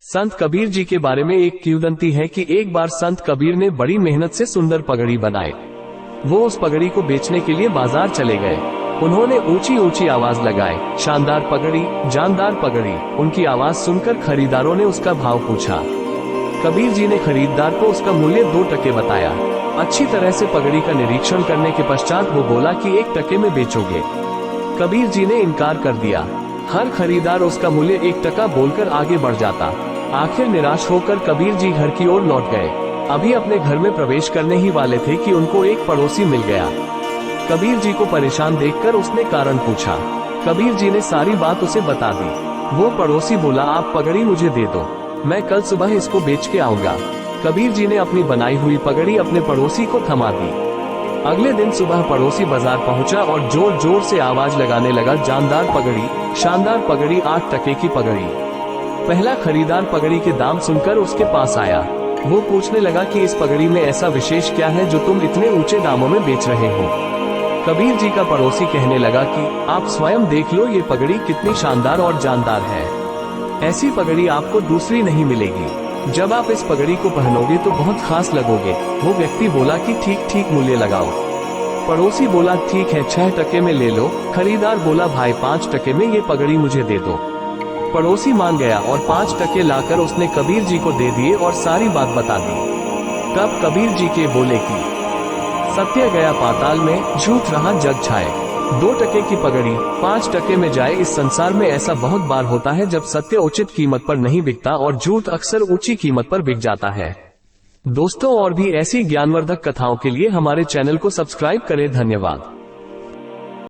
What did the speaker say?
संत कबीर जी के बारे में एक किंवदंती है कि एक बार संत कबीर ने बड़ी मेहनत से सुंदर पगड़ी बनाई। वो उस पगड़ी को बेचने के लिए बाजार चले गए। उन्होंने ऊंची ऊंची आवाज लगाई, शानदार पगड़ी, जानदार पगड़ी। उनकी आवाज सुनकर खरीदारों ने उसका भाव पूछा। कबीर जी ने खरीदार को उसका मूल्य 2 टके बताया। अच्छी तरह से पगड़ी का निरीक्षण करने के पश्चात वो बोला कि 1 टके में बेचोगे। कबीर जी ने इनकार कर दिया। हर खरीदार उसका मूल्य 1 टका बोलकर आगे बढ़ जाता। आखिर निराश होकर कबीर जी घर की ओर लौट गए। अभी अपने घर में प्रवेश करने ही वाले थे कि उनको एक पड़ोसी मिल गया। कबीर जी को परेशान देखकर उसने कारण पूछा। कबीर जी ने सारी बात उसे बता दी। वो पड़ोसी बोला, आप पगड़ी मुझे दे दो, मैं कल सुबह इसको बेच के आऊंगा। कबीर जी ने अपनी बनाई हुई पगड़ी अपने पड़ोसी को थमा दी। अगले दिन सुबह पड़ोसी बाजार पहुंचा और जोर जोर से आवाज लगाने लगा, जानदार पगड़ी, शानदार पगड़ी, 8 टके की पगड़ी। पहला खरीदार पगड़ी के दाम सुनकर उसके पास आया। वो पूछने लगा कि इस पगड़ी में ऐसा विशेष क्या है जो तुम इतने ऊंचे दामों में बेच रहे हो। कबीर जी का पड़ोसी कहने लगा कि आप स्वयं देख लो, ये पगड़ी कितनी शानदार और जानदार है। ऐसी पगड़ी आपको दूसरी नहीं मिलेगी। जब आप इस पगड़ी को पहनोगे तो बहुत खास लगोगे। वो व्यक्ति बोला कि ठीक ठीक मूल्य लगाओ। पड़ोसी बोला, ठीक है, 6 टके में ले लो। खरीदार बोला, भाई 5 टके में ये पगड़ी मुझे दे दो। पड़ोसी मान गया और 5 टके लाकर उसने कबीर जी को दे दिए और सारी बात बता दी। तब कबीर जी के बोले कि सत्य गया पाताल में, झूठ रहा जग छाए। 2 टके की पगड़ी 5 टके में जाए। इस संसार में ऐसा बहुत बार होता है जब सत्य उचित कीमत पर नहीं बिकता और झूठ अक्सर ऊंची कीमत पर बिक जाता है। दोस्तों, और भी ऐसी ज्ञानवर्धक कथाओं के लिए हमारे चैनल को सब्सक्राइब करें। धन्यवाद।